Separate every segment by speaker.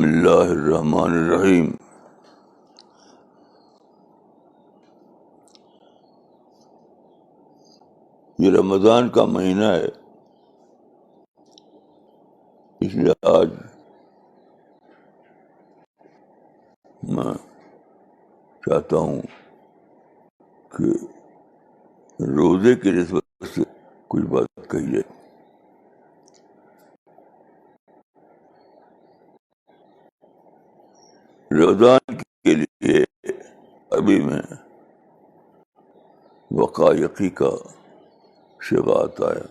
Speaker 1: اللہ الرحمن الرحیم. یہ رمضان کا مہینہ ہے، اس لیے آج میں چاہتا ہوں کہ روزے کی نسبت سے کچھ بات کہی جائے. رمضان کے لیے عربی میں وقایقی کا صیغہ آتا ہے،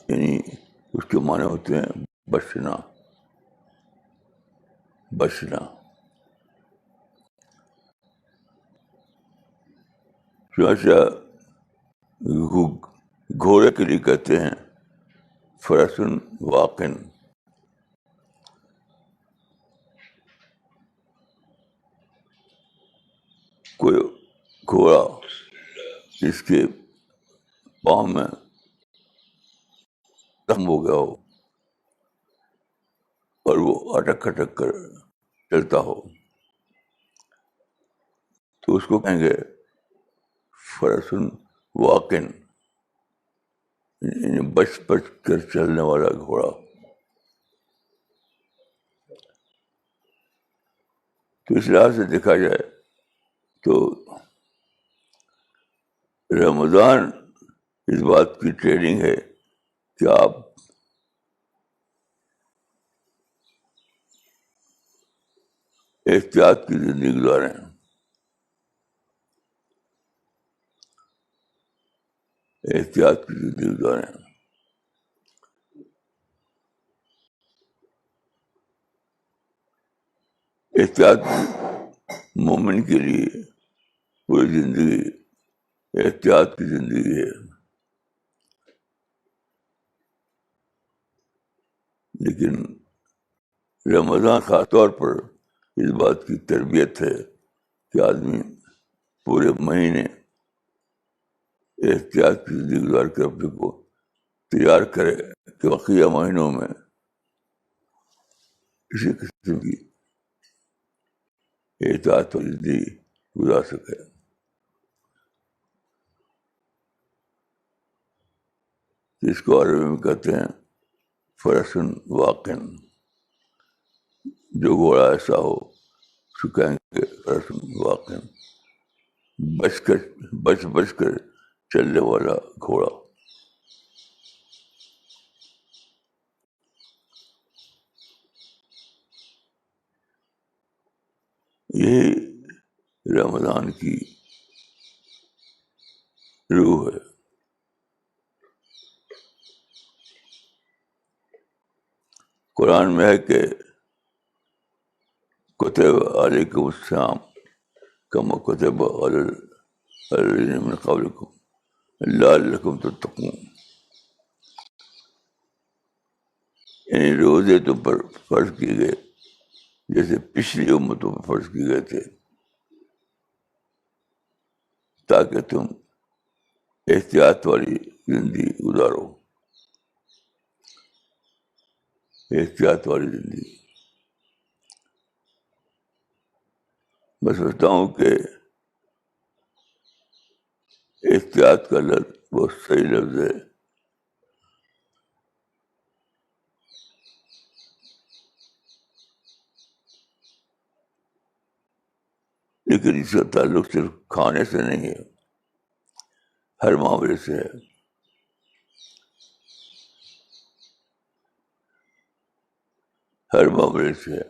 Speaker 1: یعنی اس کے معنی ہوتے ہیں بچنا. چنانچہ گھوڑے کے لیے کہتے ہیں فرسن واقن. کوئی گھوڑا جس کے پاؤں میں زخم ہو گیا ہو اور وہ اٹک اٹک کر چلتا ہو تو اس کو کہیں گے فرسن واقن، یعنی بچ کر چلنے والا گھوڑا. تو اس لحاظ سے دیکھا جائے تو رمضان اس بات کی ٹریننگ ہے کہ آپ احتیاط کی زندگی گزاریں. احتیاط کی زندگی گزاریں. احتیاط مومن کے لیے پوری زندگی احتیاط کی زندگی ہے. لیکن رمضان خاص طور پر اس بات کی تربیت ہے کہ آدمی پورے مہینے احتیاط کی زندگی گزار کے اپنے کو تیار کرے کہ بقیہ مہینوں میں کسی قسم کی احتیاط والی زندگی گزار سکے. جس کو عربی میں کہتے ہیں فرسن واقن. جو گھوڑا ایسا ہو اس کو کہیں گے فرسن واقن، بچ کر چلنے والا گھوڑا. یہی رمضان کی روح ہے. قرآن میں ہے کہ کتب علیکم الصیام کما کتب علی الذین من قبلکم لعلکم تتقون. یعنی روزے تم پر فرض کیے گئے جیسے پچھلی امتوں پر فرض کیے گئے تھے تاکہ تم احتیاط والی زندگی گزارو. احتیاط والی زندگی. میں سمجھتا ہوں کہ احتیاط کا لفظ بہت صحیح لفظ ہے. لیکن اس کا تعلق صرف کھانے سے نہیں ہے، ہر معاملے سے ہے. ہر معاملے سے ہے.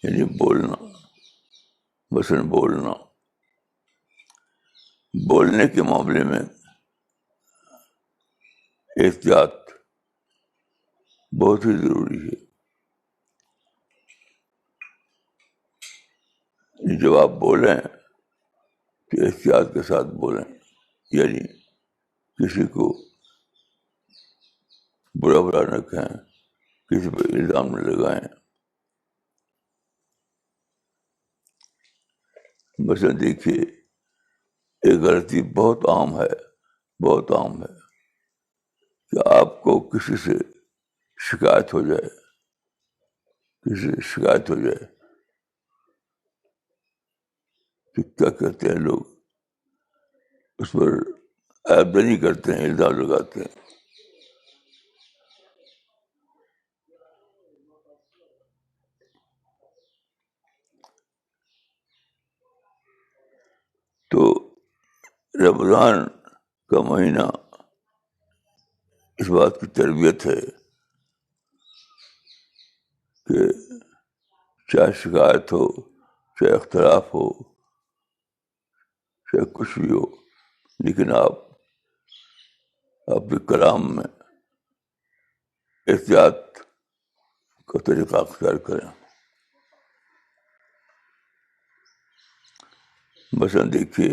Speaker 1: یعنی بولنا، مثلاً بولنے کے معاملے میں احتیاط بہت ہی ضروری ہے. جب آپ بولیں تو احتیاط کے ساتھ بولیں، یعنی کسی کو برا نہ کہیں، کسی پہ الزام نہ لگائیں. مثلا دیکھیے، ایک غلطی بہت عام ہے کہ آپ کو کسی سے شکایت ہو جائے، کسی سے شکایت ہو جائے کہ کیا کہتے ہیں لوگ، اس پر عیبدانی کرتے ہیں، الزام لگاتے ہیں. تو رمضان کا مہینہ اس بات کی تربیت ہے کہ چاہے شکایت ہو، چاہے اختلاف ہو، چاہے کچھ بھی ہو، لیکن آپ اپنے کلام میں احتیاط کا طریقہ اختیار کریں. مثلاً دیکھیے،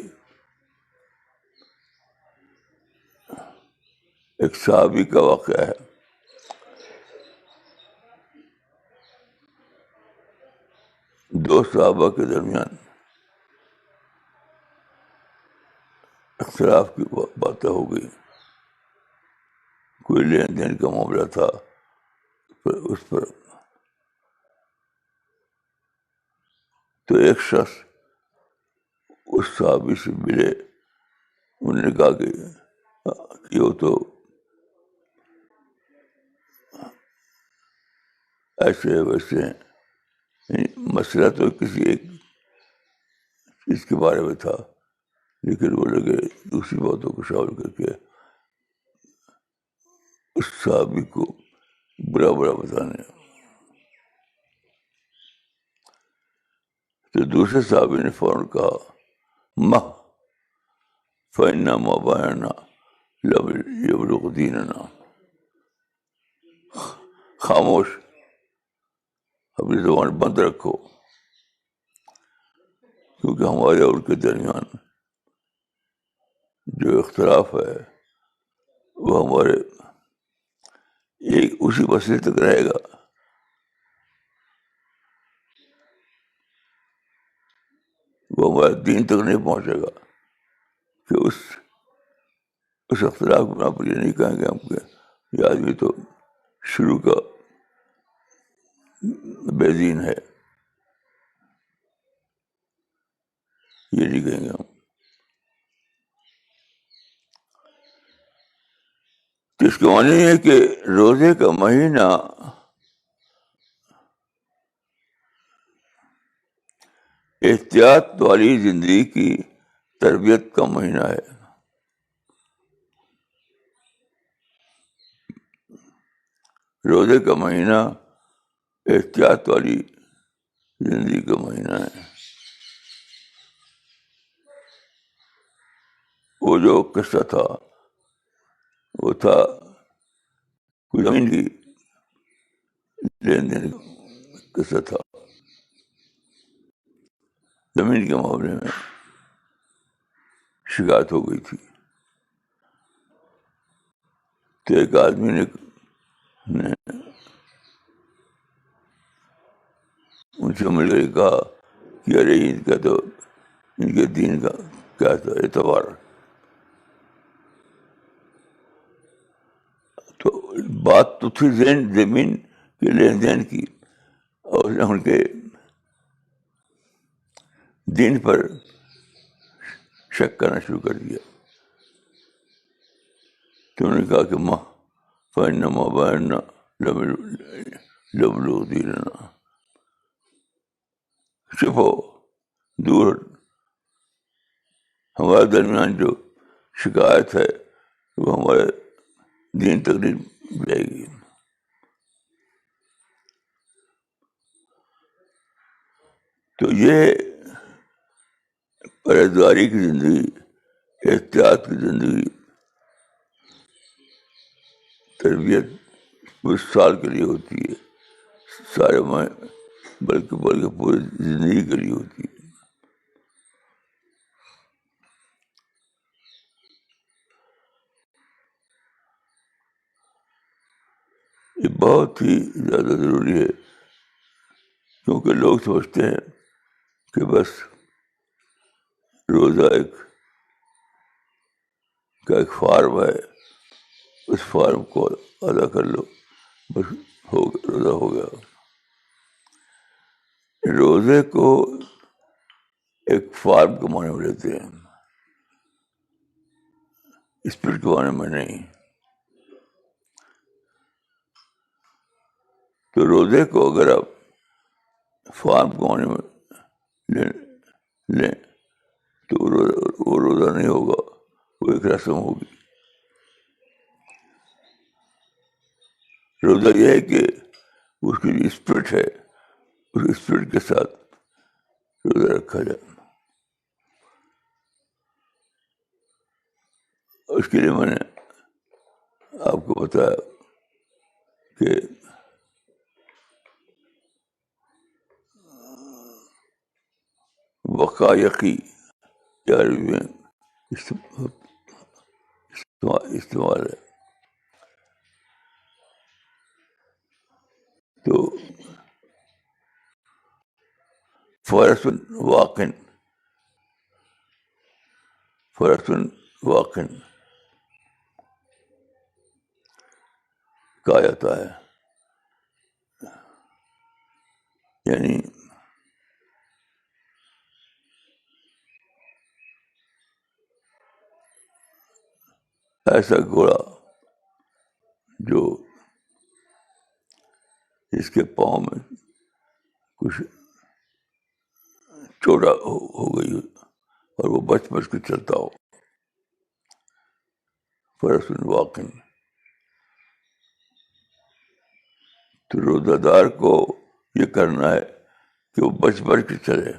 Speaker 1: ایک صحابی کا واقعہ ہے. دو صحابہ کے درمیان اختلاف کی باتیں ہو گئی، کوئی لین دین کا معاملہ تھا. اس پر تو ایک شخص اس صحابی سے ملے، انہوں نے کہا کہ وہ تو ایسے ویسے ہیں. مسئلہ تو کسی ایک چیز کے بارے میں تھا، لیکن وہ لگے دوسری باتوں کو شامل کر کے اس صحابی کو برا برا بتانے. تو دوسرے صحابی نے فوراً کہا مَہ فَإِنَّمَا بَيَانَا لَمْ يَبْلُغْ دِينَنَا، خاموش، اپنی زبان بند رکھو، کیونکہ ہمارے اور ان کے درمیان جو اختلاف ہے وہ ہمارے ایک اسی مسئلے تک رہے گا. وہ ہمارے دین تک نہیں پہنچے گا کہ اس اختلاف میں آپ یہ نہیں کہیں گے ہم کہ یہ آدمی تو شروع کا بے دین ہے، یہ نہیں کہیں گے ہم. تو اس کا معنی ہے کہ روزے کا مہینہ احتیاط والی زندگی کی تربیت کا مہینہ ہے. روزے کا مہینہ احتیاط والی زندگی کا مہینہ ہے. وہ جو قصہ تھا وہ تھا زمین کی لین دین کا قصہ تھا. زمین کے معاملے میں شکایت ہو گئی تھی. تو ایک آدمی نے ان سے مل کر کہا کہ ارے ان کا تو ان کے دین کا کیا تھا اعتبار. تو بات تو تھی زمین کے لین دین کی، اور ان کے دین پر شک کرنا شروع کر دیا. تو انہوں نے کہا کہ مَہ فَإِنَّمَا بَيَانَا لَمْ يَبْلُغْ دِينَنَا، چپ ہو، دور. ہمارے درمیان جو شکایت ہے وہ ہمارے دین تک نہیں جائے گی. تو یہ پرہیزگاری کی زندگی، احتیاط کی زندگی، تربیت کچھ سال کے لیے ہوتی ہے، سارے میں بلکہ پوری زندگی کے لیے ہوتی ہے. یہ بہت ہی زیادہ ضروری ہے، کیونکہ لوگ سمجھتے ہیں کہ بس روزہ ایک فارم ہے، اس فارم کو ادا کر لو، بس ہو گیا، روزہ ہو گیا. روزے کو ایک فارم کے معنی میں لیتے ہیں، اسپرٹ کے معنی میں نہیں. تو روزے کو اگر آپ فارم کے معنی میں لیں تو وہ روزہ نہیں ہوگا، وہ ایک رسم ہوگی. روزہ یہ ہے کہ اس کی جو اسپرٹ ہے، اس اسپرٹ کے ساتھ روزہ رکھا جائے. اس کے لیے میں نے آپ کو بتایا کہ وقایقی عربی میں استعمال ہے. تو فرسن واقن، فرسن واقن کہا جاتا ہے. یعنی ایسا گھوڑا جو جس کے پاؤں میں کچھ چوٹا ہو گئی ہو اور وہ بچ بچ کے چلتا ہو. فرسن واقن. تو روزہ دار کو یہ کرنا ہے کہ وہ بچ بچ کے چلے.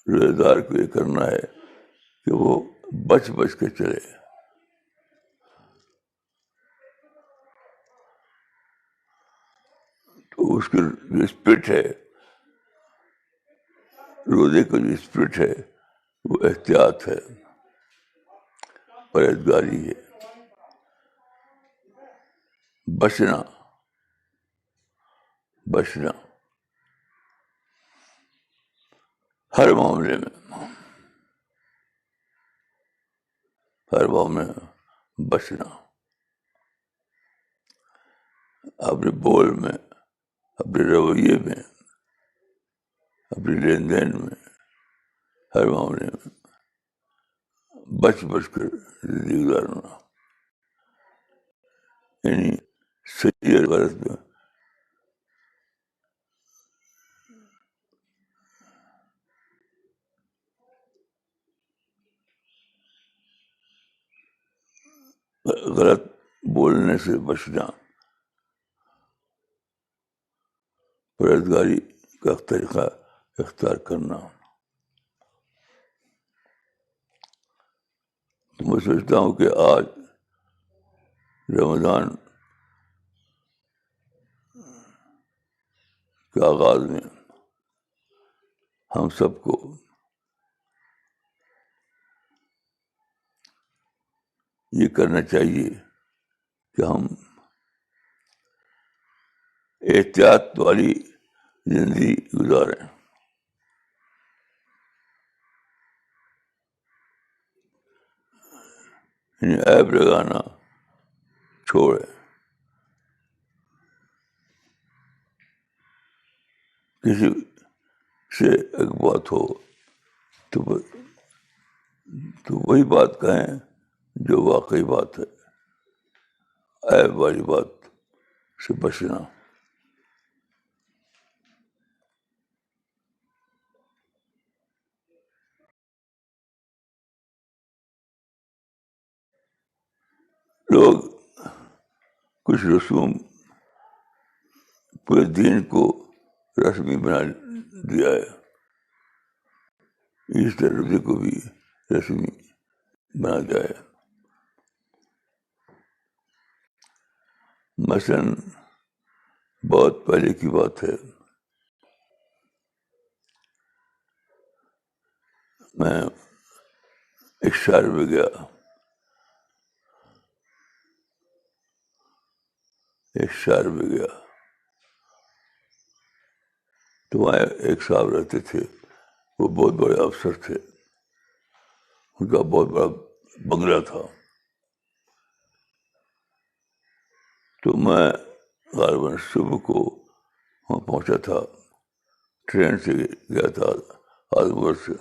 Speaker 1: روزہ دار کو یہ کرنا ہے کہ وہ بچ بچ کے چلے. تو اس کی جو اسپرٹ ہے، روزے کا جو اسپرٹ ہے وہ احتیاط ہے، پرہیزگاری ہے، بچنا بچنا ہر معاملے میں، ہر معاملے میں بچنا. اپنے بول میں، اپنے رویے میں، اپنے لین دین میں، ہر معاملے میں بچ بچ کر زندگی گزارنا. یعنی صحیح اور غلط میں غلط بولنے سے بچنا، پرہیزگاری کا طریقہ اختیار کرنا. تو میں سوچتا ہوں کہ آج رمضان کے آغاز میں ہم سب کو یہ کرنا چاہیے کہ ہم احتیاط والی زندگی گزاریں. یعنی عیب لگانا چھوڑیں. کسی سے ایک بات ہو تو وہی بات کہیں جو واقعی بات ہے، عیب والی بات سے بچنا. لوگ کچھ رسوم پورے دین کو رسمی بنا دیا ہے، اس طرح کو بھی رسمی بنا دیا ہے. مثلاً بہت پہلے کی بات ہے، میں ایک شہر میں گیا، تو وہاں ایک صاحب رہتے تھے، وہ بہت بڑے افسر تھے، ان کا بہت بڑا بنگلہ تھا. تو میں غالباً صبح کو وہاں پہنچا تھا، ٹرین سے گیا تھا آدم سے.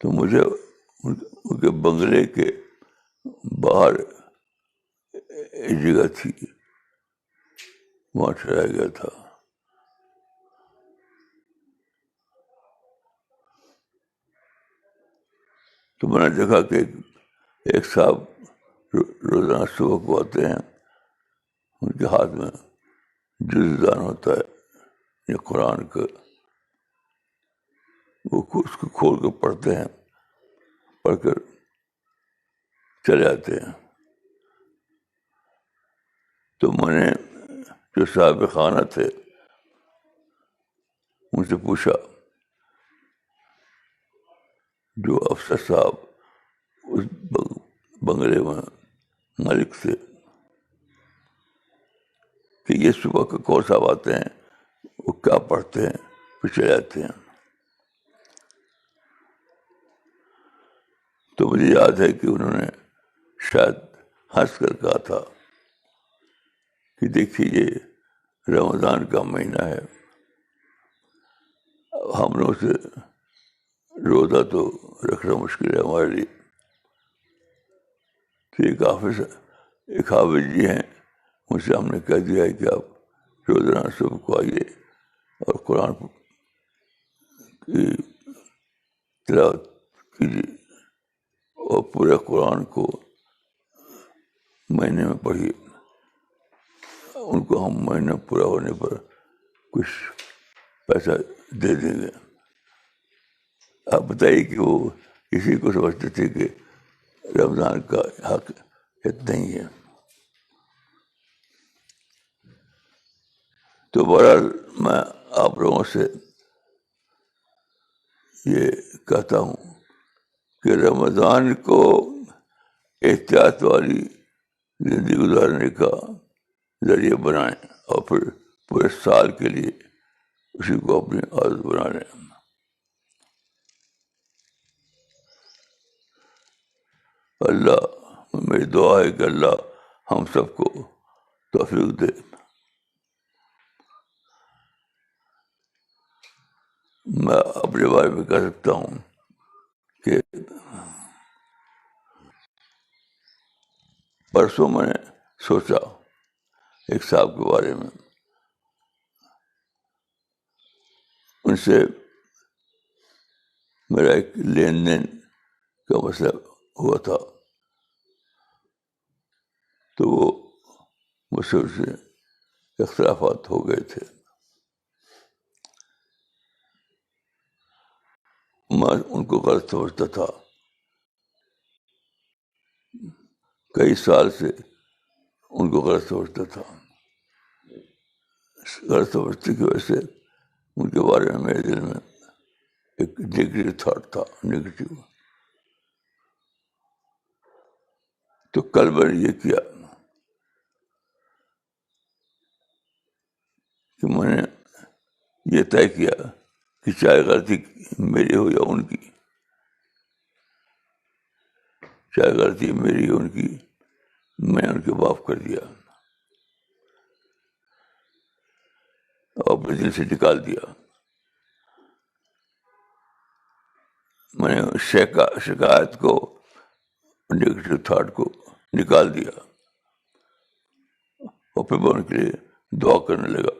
Speaker 1: تو مجھے ان کے بنگلے کے باہر ایک جگہ تھی، وہاں ٹھہرایا گیا تھا. تو میں نے دیکھا کہ ایک صاحب روزانہ صبح کو آتے ہیں، ان کے ہاتھ میں جزدان ہوتا ہے یہ قرآن کا، وہ اس کو کھول کے پڑھتے ہیں، پڑھ کر چلے آتے ہیں. تو میں نے جو صاحب خانہ تھے ان سے پوچھا، جو افسر صاحب اس بنگلے میں مالک تھے، کہ یہ صبح کے کون صاحب آتے ہیں، وہ کیا پڑھتے ہیں، پھر چلے جاتے ہیں. تو مجھے یاد ہے کہ انہوں نے شاید ہنس کر کہا تھا کہ دیکھیے یہ رمضان کا مہینہ ہے، ہم لوگ سے روزہ تو رکھنا مشکل ہے ہمارے لیے. تو ایک حافظ جی ہیں، ان سے ہم نے کہہ دیا ہے کہ آپ روزانہ صبح کو آئیے اور قرآن کی تلاوت کیجیے اور پورے قرآن کو مہینے میں پڑھیے. ان کو ہم مہینہ پورا ہونے پر کچھ پیسہ دے دیں گے. آپ بتائیے کہ وہ کسی کو سمجھتے تھے کہ رمضان کا حق اتنا ہی ہے. تو بہرحال میں آپ لوگوں سے یہ کہتا ہوں کہ رمضان کو احتیاط والی زندگی گزارنے کا ذریعہ بنائیں اور پھر پورے سال کے لیے اسی کو اپنی عادت بنا لیں. اللہ، میری دعا ہے کہ اللہ ہم سب کو توفیق دے. میں اپنے بارے میں کہہ سکتا ہوں کہ پرسوں میں نے سوچا ایک صاحب کے بارے میں، ان سے میرا ایک لین دین کا مسئلہ ہوا تھا. تو وہ مجھ سے اختلافات ہو گئے تھے. میں ان کو غلط سمجھتا تھا، کئی سال سے ان کو غلط سمجھتا تھا. غلط سمجھنے کی وجہ سے ان کے بارے میں میرے دل میں ایک نیگیٹو تھاٹ تھا، نیگیٹو. تو کل میں نے یہ کیا کہ میں نے یہ طے کیا کہ چاہے غلطی میری ہو یا ان کی، چاہے غلطی میری ہو ان کی، میں ان کے معاف کر دیا اور اپنے دل سے نکال دیا. میں نے شکایت کو، نیگیٹو تھاٹ کو نکال دیا اور پھر میں ان کے لیے دعا کرنے لگا.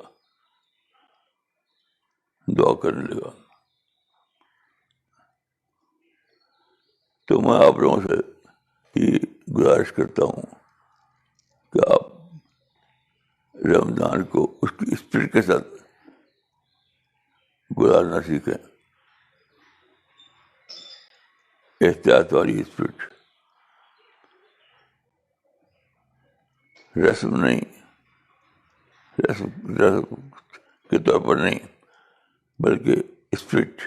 Speaker 1: تو میں آپ لوگوں سے یہ گزارش کرتا ہوں کہ آپ رمضان کو اس کی اسپرٹ کے ساتھ گزارنا سیکھیں، احتیاط والی اسپرٹ، رسم نہیں، رسم کے طور پر نہیں، بلکہ اسپرٹ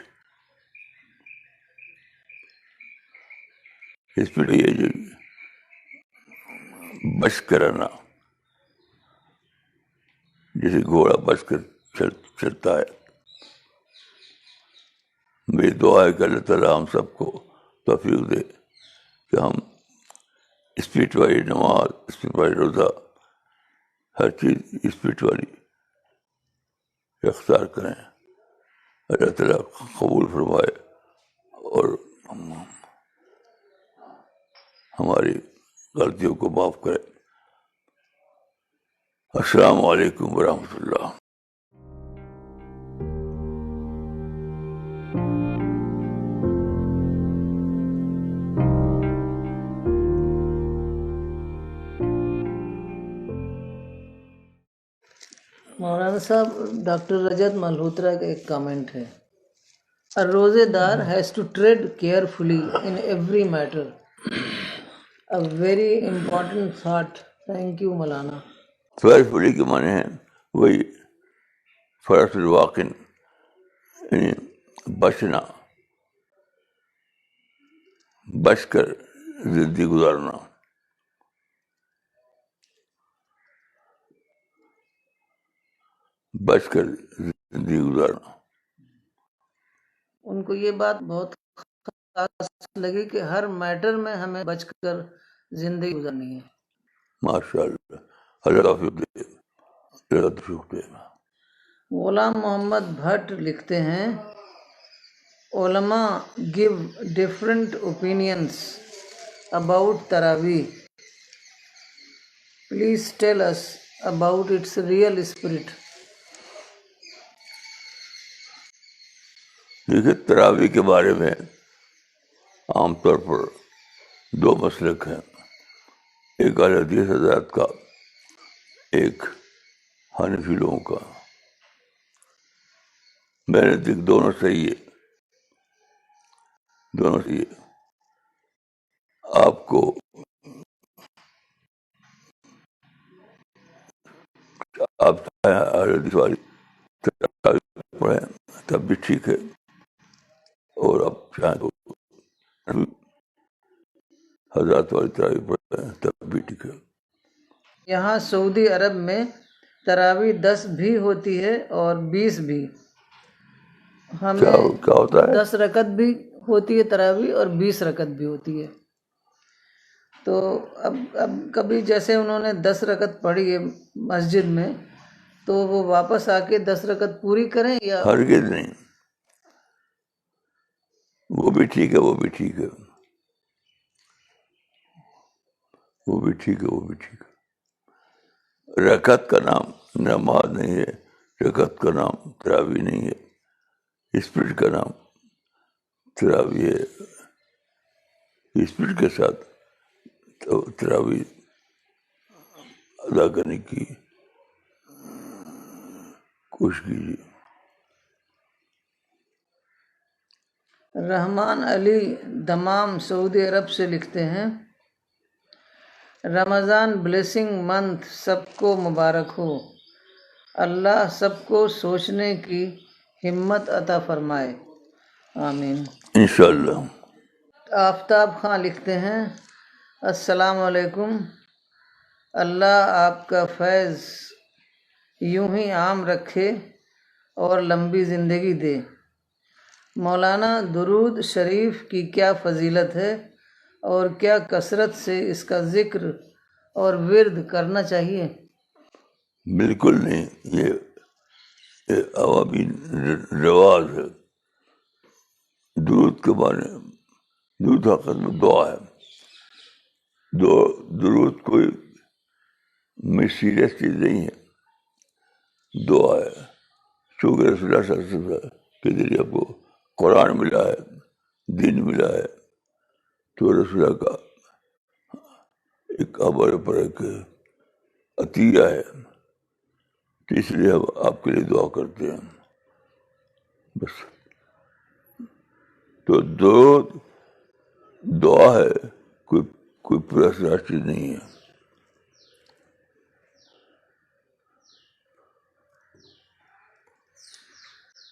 Speaker 1: یہ جو بچ کر رہنا، جیسے گھوڑا بچ کر چلتا ہے. میری دعا ہے کہ اللہ تعالیٰ ہم سب کو توفیق دے کہ ہم اسپرٹ والی نماز، اسپرٹ والی روزہ، ہر چیز اسپرٹ والی اختیار کریں. اللہ تعالیٰ قبول فرمائے اور ہماری غلطیوں کو معاف کرے. السلام علیکم ورحمۃ اللہ.
Speaker 2: مولانا صاحب، ڈاکٹر رجت ملہوترا کا ایک کامنٹ ہے: A روزے دار has to tread carefully in every matter. A very important thought. Thank you مولانا.
Speaker 1: فرض فلی کے معنی ہیں وہی فرض الواقع، یعنی بچنا، بچ کر زندگی گزارنا. بچ کر زندگی گزارنا.
Speaker 2: ان کو یہ بات بہت خاص لگی کہ ہر میٹر میں ہمیں بچ کر زندگی گزارنی ہے.
Speaker 1: ماشاء اللہ، اللہ توفیق دے، اللہ توفیق دے.
Speaker 2: غلام محمد بھٹ لکھتے ہیں: علماء give different opinions about تراویح. Please tell us about its real spirit.
Speaker 1: دیکھیے، تراویح کے بارے میں عام طور پر دو مسلک ہیں، ایک اہل حدیث حضرات کا، ایک حنفی لوگوں کا. میں نے دیکھ دونوں صحیح ہے، دونوں صحیح ہے. آپ کو آپ اہل حدیث والی تراویح پڑھیں تب بھی ٹھیک ہے، اور آپ چاہیں تو حضرات والی تراویح پڑھیں تب بھی ٹھیک ہے.
Speaker 2: یہاں سعودی عرب میں تراویح 10 بھی ہوتی ہے اور 20 بھی. ہمیں
Speaker 1: کیا ہوتا ہے؟
Speaker 2: 10 رکعت بھی ہوتی ہے تراویح اور 20 رکعت بھی ہوتی ہے. تو اب کبھی جیسے انہوں نے 10 رکعت پڑھی ہے مسجد میں، تو وہ واپس آ کے 10 رکعت پوری کریں یا؟
Speaker 1: ہرگز نہیں، وہ بھی ٹھیک ہے، وہ بھی ٹھیک ہے، وہ بھی ٹھیک ہے، وہ بھی ٹھیک ہے. رکعت کا نام نماز نہیں ہے، رکعت کا نام تراویح نہیں ہے، اسپرٹ کا نام تراویح ہے. اسپرٹ کے ساتھ تراویح ادا کرنے کی کوشش کیجیے.
Speaker 2: رحمان علی دمام سعودی عرب سے لکھتے ہیں: رمضان بلیسنگ منتھ سب کو مبارک ہو. اللہ سب کو سوچنے کی ہمت عطا فرمائے، آمین.
Speaker 1: انشاءاللہ.
Speaker 2: آفتاب خان لکھتے ہیں: السلام علیکم. اللہ آپ کا فیض یوں ہی عام رکھے اور لمبی زندگی دے. مولانا، درود شریف کی کیا فضیلت ہے اور کیا کثرت سے اس کا ذکر اور ورد کرنا چاہیے؟
Speaker 1: بالکل نہیں، یہ عوامی رواج ہے. درود کے بارے میں، درود حقیقت میں دعا ہے. درود کوئی سیریس چیز نہیں ہے، دعا ہے. چونکہ رسول اللہ صلی اللہ علیہ وسلم کے ذریعے آپ کو قرآن ملا ہے، دین ملا ہے، تو رسول اللہ کا ایک ہمارے اوپر ایک عطیہ ہے، تو اس لیے ہم آپ کے لیے دعا کرتے ہیں بس. تو دعا ہے، کوئی پرسرار چیز نہیں ہے.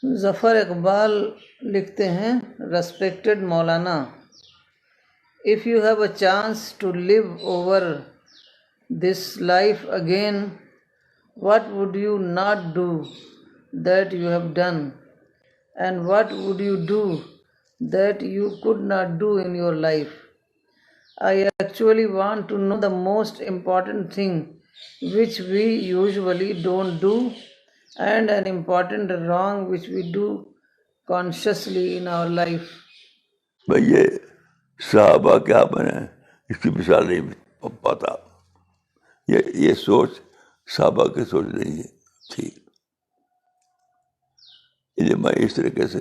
Speaker 2: ظفر اقبال لکھتے ہیں: respected Maulana, if you have a chance to live over this life again, what would you not do that you have done, and what would you do that you could not do in your life? I actually want to know the most important thing which we usually don't do, and an important wrong which we do consciously in our life.
Speaker 1: بھائی یہ صحابہ کیا بنے اس کی مثال نہیں پاتا. یہ سوچ صحابہ کی سوچ نہیں ہے تھی. میں اس طریقے سے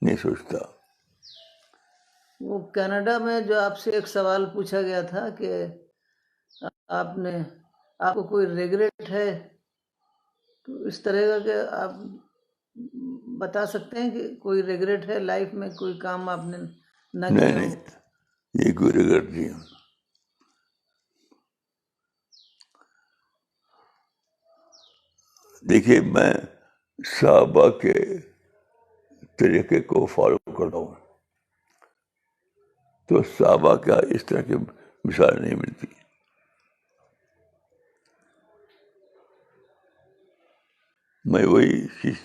Speaker 1: نہیں سوچتا.
Speaker 2: وہ کینیڈا میں جو آپ سے ایک سوال پوچھا گیا تھا کہ آپ کو کوئی ریگریٹ ہے، تو اس طرح کا کہ آپ بتا سکتے ہیں کہ کوئی ریگریٹ ہے لائف میں، کوئی کام آپ نے نہ کیا؟
Speaker 1: نہیں، یہ کوئی ریگریٹ نہیں. دیکھیے میں صحابہ کے طریقے کو فالو کرتا ہوں، تو صحابہ کا اس طرح کی مثال نہیں ملتی. میں وہی چیز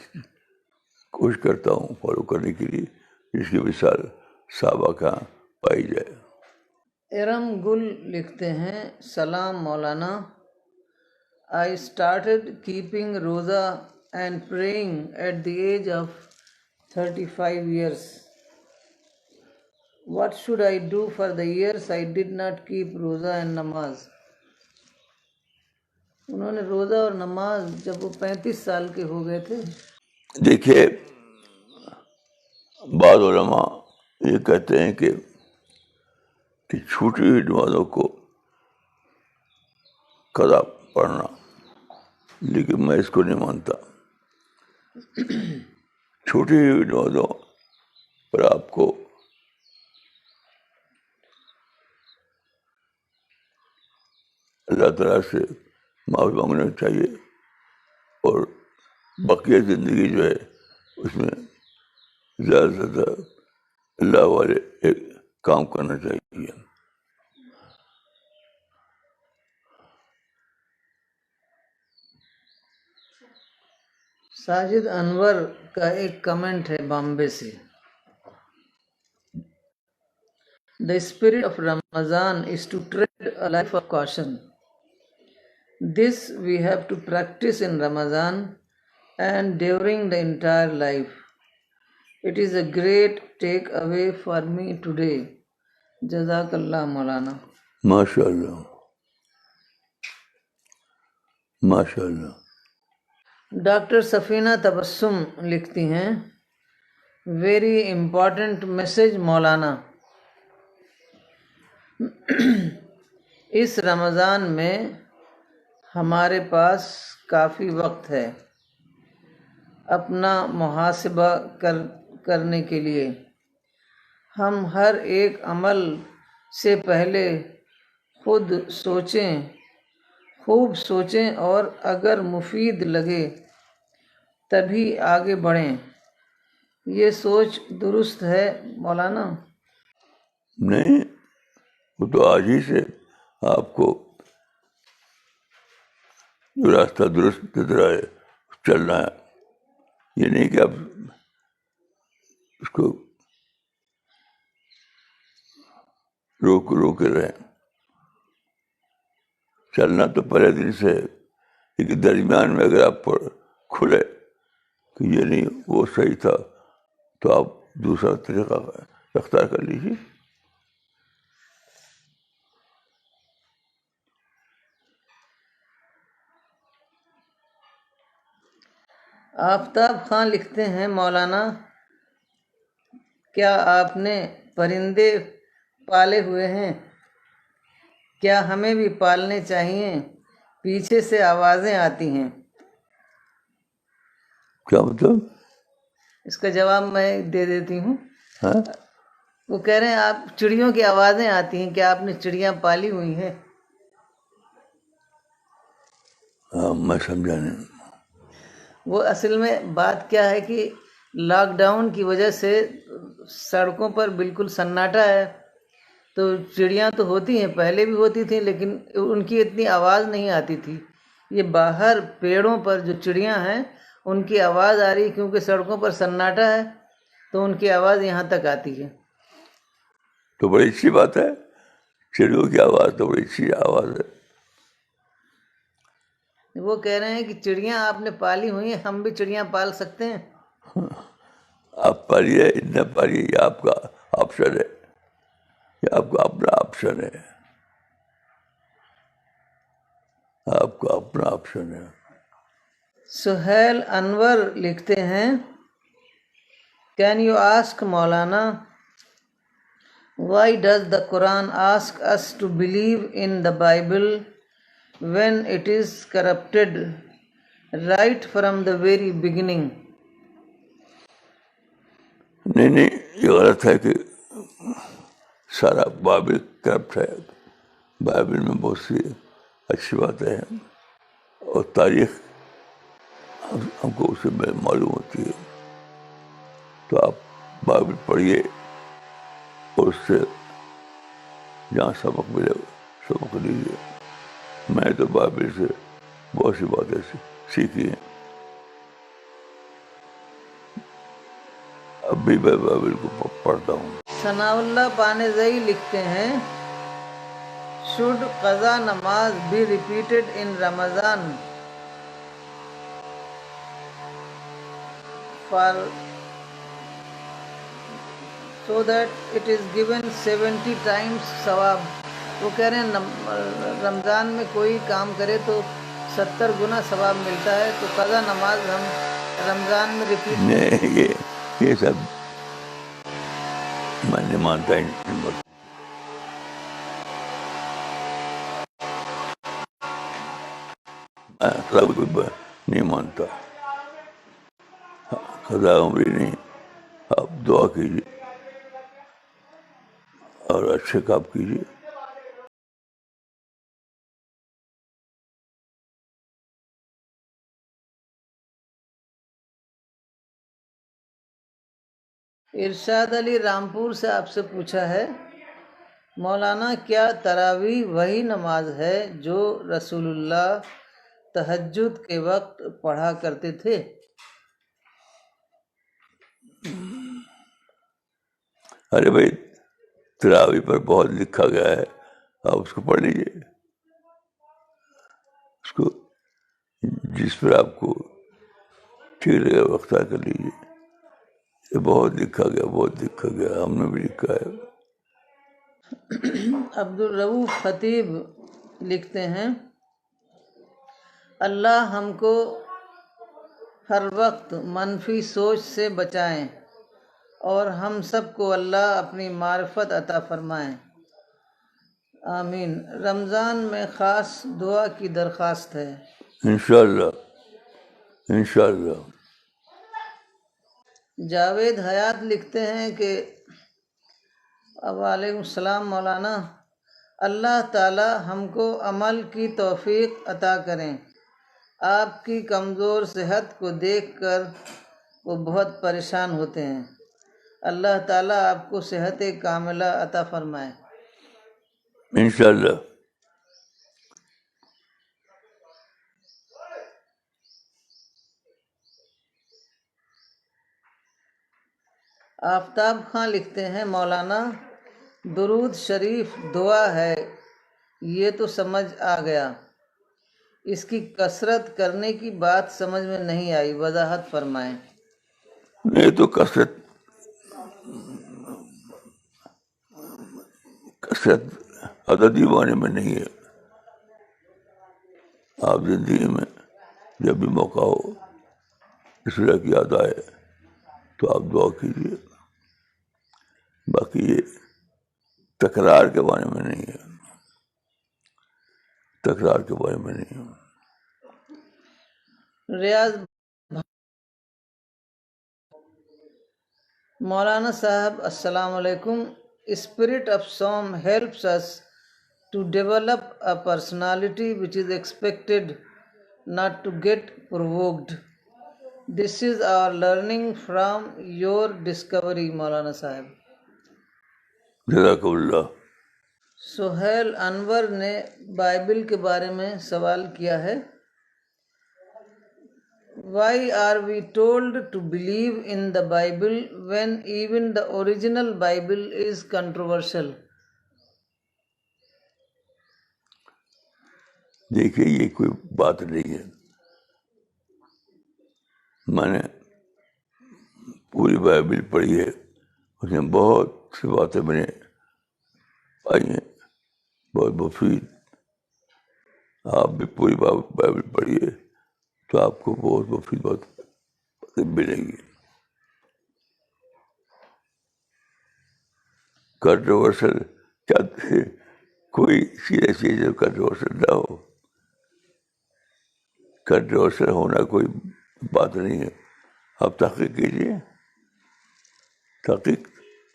Speaker 1: کوشش کرتا ہوں فالو کرنے کے لیے جس کی مثال صحابہ کا پائی جائے.
Speaker 2: ارم گل لکھتے ہیں، سلام مولانا، I started keeping roza and praying at the age of 35 years. What should I do for the years I did not keep roza and namaz? انہوں نے روزہ اور نماز جب وہ 35 سال کے ہو گئے تھے.
Speaker 1: دیکھیے بعض علماء یہ کہتے ہیں کہ چھوٹی ہوئی نمازوں کو قضا پڑھنا، لیکن میں اس کو نہیں مانتا. چھوٹی ہوئی نمازوں پر آپ کو اللہ تعالیٰ سے معافی مانگنا چاہیے، اور بقیہ زندگی جو ہے اس میں زیادہ سے زیادہ اللہ والے ایک کام کرنا چاہیے.
Speaker 2: ساجد انور کا ایک کمنٹ ہے بامبے سے. The spirit of Ramadan is to tread a life of caution. This we have to practice in Ramadan and during the entire life. It is a great takeaway for me today. Jazakallah Maulana.
Speaker 1: ماشاء اللہ، ماشاء اللہ.
Speaker 2: Doctor سفینہ تبسم لکھتی ہیں، very important message مولانا. اس رمضان میں ہمارے پاس کافی وقت ہے اپنا محاسبہ کرنے کے لیے. ہم ہر ایک عمل سے پہلے خوب سوچیں اور اگر مفید لگے تبھی آگے بڑھیں. یہ سوچ درست ہے مولانا؟
Speaker 1: نہیں، وہ تو آج ہی سے آپ کو جو راستہ درست نظر آئے چلنا ہے. یہ نہیں کہ آپ اس کو روک رہے ہیں. چلنا تو پہلے دن سے ہے، لیکن درمیان میں اگر آپ پر کھلے کہ یہ نہیں وہ صحیح تھا تو آپ دوسرا طریقہ اختیار کر لیجیے.
Speaker 2: آفتاب خان لکھتے ہیں، مولانا کیا آپ نے پرندے پالے ہوئے ہیں؟ کیا ہمیں بھی پالنے چاہیے؟ پیچھے سے آوازیں آتی ہیں.
Speaker 1: کیا مطلب؟
Speaker 2: اس کا جواب میں دے دیتی ہوں. وہ کہہ رہے ہیں آپ چڑیوں کی آوازیں آتی ہیں، کیا آپ نے چڑیاں پالی ہوئی ہیں؟
Speaker 1: میں سمجھا نہیں.
Speaker 2: وہ اصل میں بات کیا ہے کہ لاک ڈاؤن کی وجہ سے سڑکوں پر بالکل سناٹا ہے، تو چڑیاں تو ہوتی ہیں، پہلے بھی ہوتی تھیں، لیکن ان کی اتنی آواز نہیں آتی تھی. یہ باہر پیڑوں پر جو چڑیاں ہیں ان کی آواز آ رہی ہے، کیونکہ سڑکوں پر سناٹا ہے تو ان کی آواز یہاں تک آتی ہے.
Speaker 1: تو بڑی اچھی بات ہے چڑیوں کی آواز تو بڑی اچھی آواز ہے.
Speaker 2: وہ کہہ رہے ہیں کہ چڑیاں آپ نے پالی ہوئی ہیں, ہم بھی چڑیاں پال سکتے ہیں؟
Speaker 1: آپ پالیے نہ پالیے, یہ آپ کا آپشن ہے, یہ آپ کا اپنا آپشن ہے, آپ کا اپنا آپشن ہے.
Speaker 2: سہیل انور لکھتے ہیں, can you ask Maulana why does the Quran ask us to believe in the Bible when it is corrupted right from the very beginning?
Speaker 1: نہیں, یہ غلط ہے کہ سارا بائبل کرپٹ ہے. بائبل میں بہت سی اچھی باتیں ہیں اور تاریخ ہم کو اس سے معلوم ہوتی ہے. تو آپ بائبل پڑھیے اور اس سے جہاں سبق ملے سبق لیجیے. میں تو بائبل سے بہت سی باتیں سیکھی ہیں. اب بھی میں بائبل کو پڑھتا ہوں.
Speaker 2: ثناء اللہ پانیزئی لکھتے ہیں, should قضا نماز be repeated in Ramadan for so that it is given 70 times ثواب. وہ کہہ رہے ہیں رمضان میں کوئی کام کرے تو 70 گنا ثواب ملتا ہے, تو قضا نماز ہم رمضان میں ریپیٹ
Speaker 1: نہیں, یہ سب میں نہیں مانتا. نہیں مانتا. قضا عمری نہیں, آپ دعا کیجیے اور اچھے کام کیجیے.
Speaker 2: ارشاد علی رامپور سے آپ سے پوچھا ہے, مولانا کیا تراویح وہی نماز ہے جو رسول اللہ تہجد کے وقت پڑھا کرتے تھے؟
Speaker 1: ارے بھائی, تراویح پر بہت لکھا گیا ہے, آپ اس کو پڑھ لیجیے. اس کو جس پر آپ کو ٹھیک لگے وقت کر لیجیے. یہ بہت لکھا گیا, بہت لکھا گیا, ہم نے بھی لکھا ہے.
Speaker 2: عبدالرؤف خطیب لکھتے ہیں, اللہ ہم کو ہر وقت منفی سوچ سے بچائیں اور ہم سب کو اللہ اپنی معرفت عطا فرمائیں, آمین. رمضان میں خاص دعا کی درخواست ہے.
Speaker 1: انشاءاللہ, انشاءاللہ.
Speaker 2: جاوید حیات لکھتے ہیں کہ وعلیکم السلام مولانا, اللہ تعالی ہم کو عمل کی توفیق عطا کریں. آپ کی کمزور صحت کو دیکھ کر وہ بہت پریشان ہوتے ہیں. اللہ تعالیٰ آپ کو صحت کاملہ عطا فرمائے.
Speaker 1: انشاءاللہ.
Speaker 2: آفتاب خان لکھتے ہیں, مولانا درود شریف دعا ہے یہ تو سمجھ آ گیا, اس کی کثرت کرنے کی بات سمجھ میں نہیں آئی, وضاحت فرمائیں.
Speaker 1: نہیں تو کثرت عددی معنی میں نہیں ہے. آپ زندگی میں جب بھی موقع ہو, اس طرح کی یاد آئے تو آپ دعا کیجیے. باقی یہ تکرار کے بارے میں نہیں ہے, تکرار کے بارے میں نہیں ہے.
Speaker 2: ریاض مولانا صاحب السلام علیکم, اسپرٹ آف سوم helps us to develop a personality which is expected, not to get provoked. This is our learning from your discovery, مولانا صاحب.
Speaker 1: جزاک اللہ.
Speaker 2: سہیل انور نے بائبل کے بارے میں سوال کیا ہے, why are we told to believe in the Bible when even the original Bible is controversial?
Speaker 1: دیکھیے یہ کوئی بات نہیں ہے. میں نے پوری بائبل پڑھی ہے, اس میں بہت سی باتیں میں نے پائی ہیں بہت مفید. آپ بھی پوری بائبل پڑھیے تو آپ کو بہت مفید باتیں ملیں گی. کنٹروورشل چاہتے ہیں, کوئی چیز ایسی ہے جو کنٹروورشل نہ ہو. کنٹروورشل ہونا کوئی بات نہیں ہے. آپ تحقیق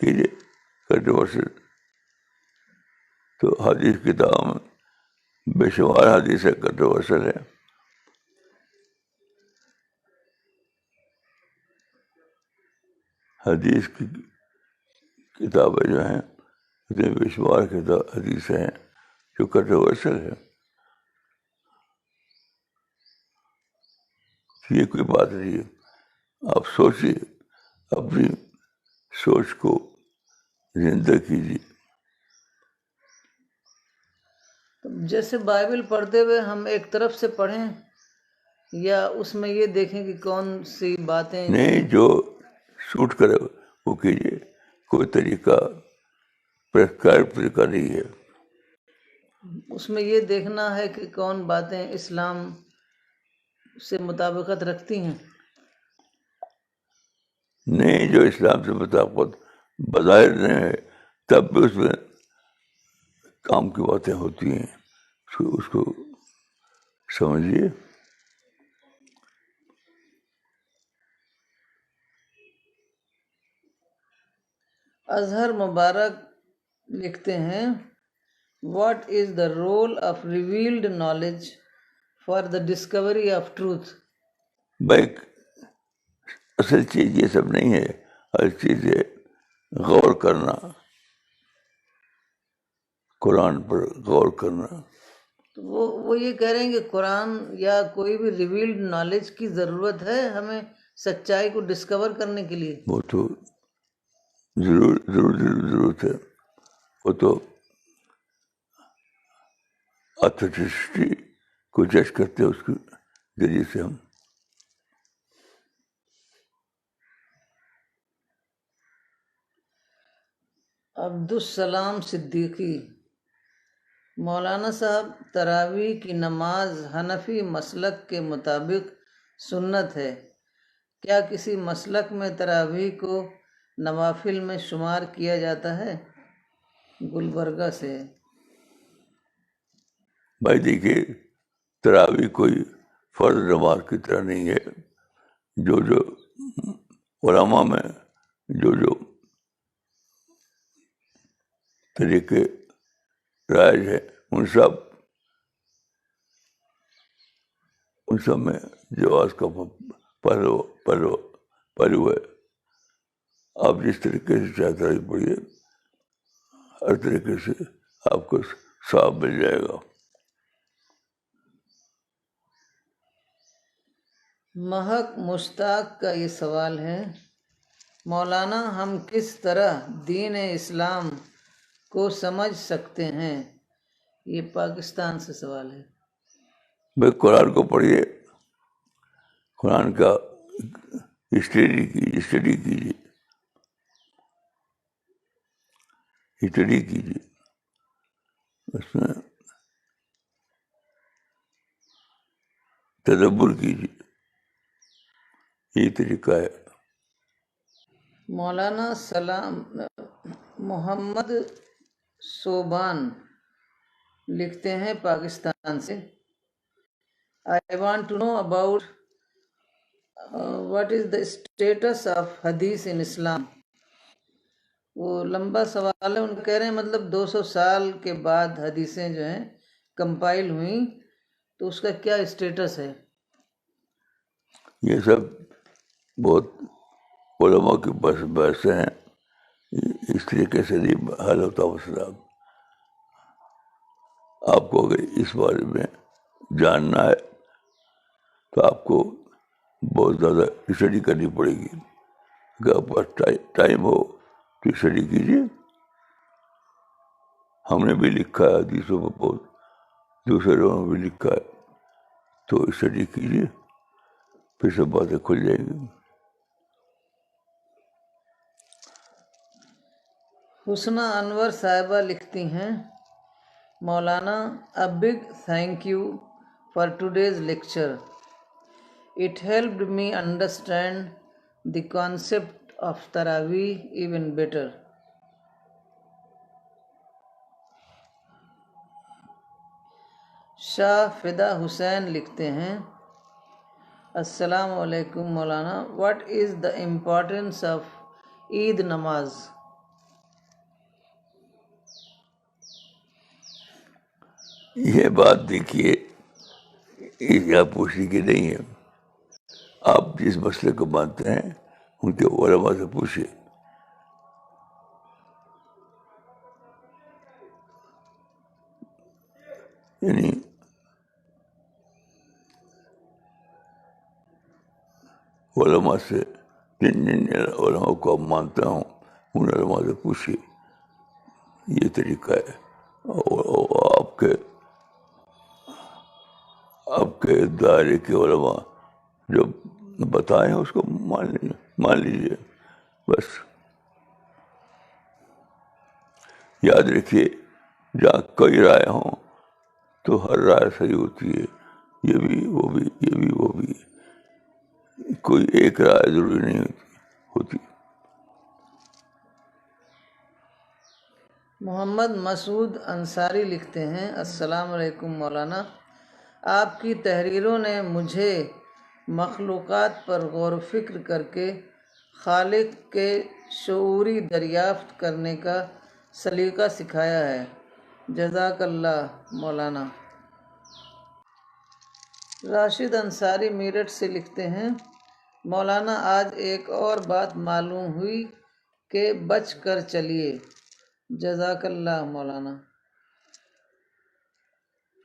Speaker 1: کیجیے کنٹروورشل. تو حدیث کتاب میں بے شمار حدیث کنٹروورشل ہے. حدیث کی کتابیں جو ہیں اس میں بے شمار حدیث ہیں جو کنٹروورشل ہے. یہ کوئی بات نہیں ہے. آپ سوچیے, اپنی سوچ کو زندہ کیجیے.
Speaker 2: جیسے بائبل پڑھتے ہوئے ہم ایک طرف سے پڑھیں یا اس میں یہ دیکھیں کہ کون سی باتیں
Speaker 1: نہیں, جو سوٹ کرے وہ کیجیے. کوئی طریقہ پرسکرائب طریقہ نہیں ہے.
Speaker 2: اس میں یہ دیکھنا ہے کہ کون باتیں اسلام سے مطابقت رکھتی ہیں.
Speaker 1: نہیں, جو اسلام سے مطابقت بظاہر نہیں ہے تب بھی اس میں کام کی باتیں ہوتی ہیں. اس کو سمجھیے.
Speaker 2: اظہر مبارک لکھتے ہیں, what is the role of revealed knowledge for the discovery of truth.
Speaker 1: بھائی اصل چیز یہ سب نہیں ہے. ہر چیز ہے غور کرنا, قرآن پر غور کرنا.
Speaker 2: تو وہ یہ کہہ رہے ہیں کہ قرآن یا کوئی بھی ریویلڈ نالج کی ضرورت ہے ہمیں سچائی کو ڈسکور کرنے کے لیے.
Speaker 1: وہ تو ضرورت ہے. وہ تو اتھینٹسٹی کو جج کرتے ہیں اس کے ذریعے سے ہم.
Speaker 2: عبدالسلام صدیقی, مولانا صاحب, تراویح کی نماز حنفی مسلک کے مطابق سنت ہے. کیا کسی مسلک میں تراویح کو نوافل میں شمار کیا جاتا ہے؟ گلبرگہ سے.
Speaker 1: بھائی دیکھیے, تراویح کوئی فرض نماز کی طرح نہیں ہے. جو علماء میں جو طریقے رائج ہے ان سب میں جواز کا پہلو ہے. آپ جس طریقے سے چاہتے ہیں پڑھیے, ہر طریقے سے آپ کو ثواب مل جائے گا.
Speaker 2: مہک مشتاق کا یہ سوال ہے, مولانا ہم کس طرح دین اسلام کو سمجھ سکتے ہیں؟ یہ پاکستان سے سوال ہے.
Speaker 1: بھائی قرآن کو پڑھیے, قرآن کا اسٹڈی کیجیے. اس میں تدبر کیجیے. یہ طریقہ ہے.
Speaker 2: مولانا سلام محمد صوبان لکھتے ہیں پاکستان سے, I want to know about what is the status of hadith in Islam. وہ لمبا سوال ہے. ان کہہ رہے ہیں مطلب 200 سال کے بعد حدیثیں جو ہیں کمپائل ہوئیں تو اس کا کیا اسٹیٹس ہے؟
Speaker 1: یہ سب بہت علماء کی بحثیں ہیں. اس طریقے سے نہیں حل ہوتا مسئلہ. آپ کو اگر اس بارے میں جاننا ہے تو آپ کو بہت زیادہ اسٹڈی کرنی پڑے گی. اگر آپ پاس ٹائم ہو تو اسٹڈی کیجیے. ہم نے بھی لکھا ہے حدیثوں پر بہت دوسرے لوگوں نے بھی لکھا ہے، تو اسٹڈی کیجیے، پھر سب باتیں کھل جائیں گی.
Speaker 2: حسنہ انور صاحبہ لکھتی ہیں، مولانا a big thank you for today's lecture. It helped me understand the concept of Taraweeh even better. شاہ فدا حسین لکھتے ہیں، السلام علیکم مولانا، what is the importance of عید نماز؟
Speaker 1: یہ بات دیکھیے، یہاں پوچھنے کی نہیں ہے. آپ جس مسئلے کو مانتے ہیں ان کے علماء سے پوچھیے. یعنی علماء سے، جن علماء کو آپ مانتا ہوں ان علماء سے پوچھیے. یہ طریقہ ہے. اور آپ کے دائرے کے علماء جو بتائیں اس کو مان لیجیے بس. یاد رکھیے، جہاں کئی رائے ہوں تو ہر رائے صحیح ہوتی ہے. یہ بھی وہ بھی، یہ بھی وہ بھی، کوئی ایک رائے ضروری نہیں ہوتی.
Speaker 2: محمد مسعود انصاری لکھتے ہیں، السلام علیکم مولانا، آپ کی تحریروں نے مجھے مخلوقات پر غور و فکر کر کے خالق کے شعوری دریافت کرنے کا سلیقہ سکھایا ہے. جزاک اللہ مولانا. راشد انصاری میرٹھ سے لکھتے ہیں، مولانا آج ایک اور بات معلوم ہوئی کہ بچ کر چلیے. جزاک اللہ مولانا.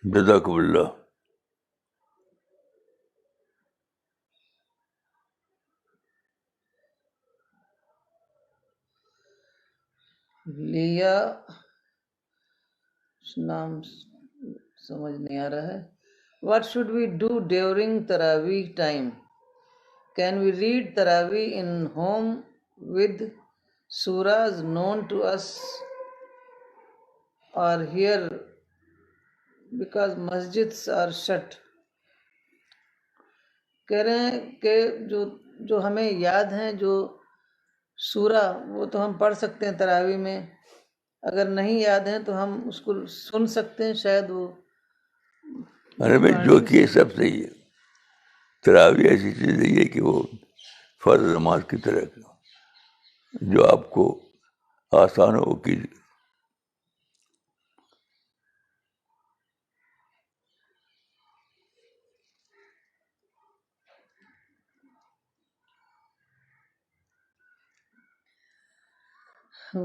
Speaker 1: جزاکم اللہ.
Speaker 2: لیا نام سمجھ نہیں آ رہا ہے. What should we do during Taraweeh time? Can we read Taraweeh in home with surahs known to us or here because masjids are shut? کہہ رہے ہیں کہ جو ہمیں یاد ہیں جو سورہ وہ تو ہم پڑھ سکتے ہیں تراویح میں، اگر نہیں یاد ہیں تو ہم اس کو سن سکتے ہیں. شاید وہ
Speaker 1: ارے بھائی جو کیے سب صحیح ہے. تراویح ایسی چیز نہیں ہے کہ وہ فرض نماز کی طرح جو آپ کو آسان ہو وہ کیجیے.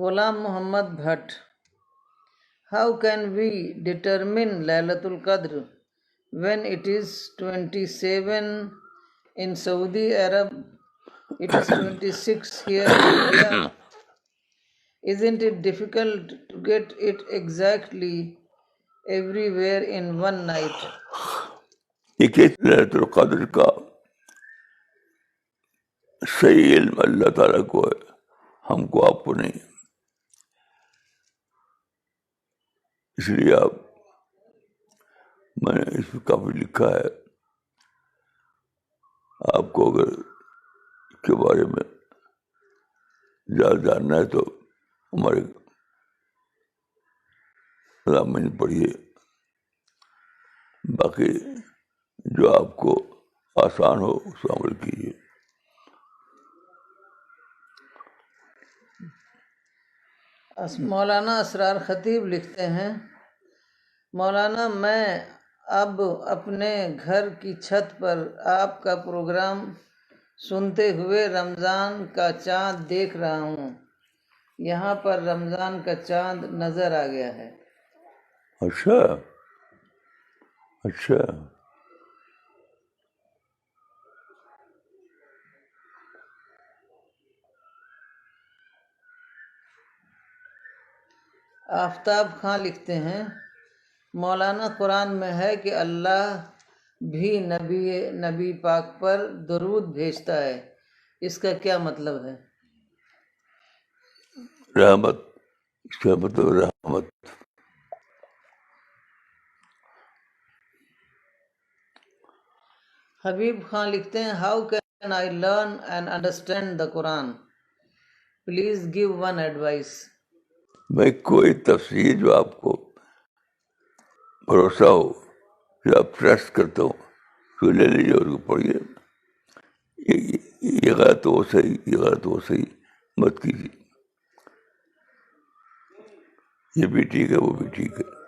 Speaker 2: غلام محمد Bhatt, How can we determine Laylatul Qadr when it is 27 in Saudi Arab? It is 26 here in India. Isn't it difficult to get it exactly everywhere in one night?
Speaker 1: ليلة القدر کا صحیح علم اللہ تعالیٰ کو ہے، ہم کو، آپ کو نہیں. اس لیے میں نے اس میں کافی لکھا ہے. آپ کو اگر اس کے بارے میں زیادہ جاننا ہے تو ہمارے رامن پڑھیے. باقی جو آپ کو آسان ہو اس پر عمل کیجیے.
Speaker 2: مولانا اسرار خطیب لکھتے ہیں، مولانا میں اب اپنے گھر کی چھت پر آپ کا پروگرام سنتے ہوئے رمضان کا چاند دیکھ رہا ہوں. یہاں پر رمضان کا چاند نظر آ گیا ہے.
Speaker 1: اچھا اچھا.
Speaker 2: آفتاب خان لکھتے ہیں، مولانا قرآن میں ہے کہ اللہ بھی نبی پاک پر درود بھیجتا ہے، اس کا کیا مطلب ہے؟
Speaker 1: رحمت، اس کا مطلب رحمت.
Speaker 2: حبیب خان لکھتے ہیں how can I learn and understand the Quran? Please give one advice.
Speaker 1: میں کوئی تفسیر جو آپ کو بھروسہ ہو، جو آپ ٹرسٹ کرتے ہو، تو لے لیجیے اور کو پڑھیے. یہ غلط ہو صحیح، یہ غلط ہو صحیح مت کیجیے. یہ بھی ٹھیک ہے، وہ بھی ٹھیک ہے.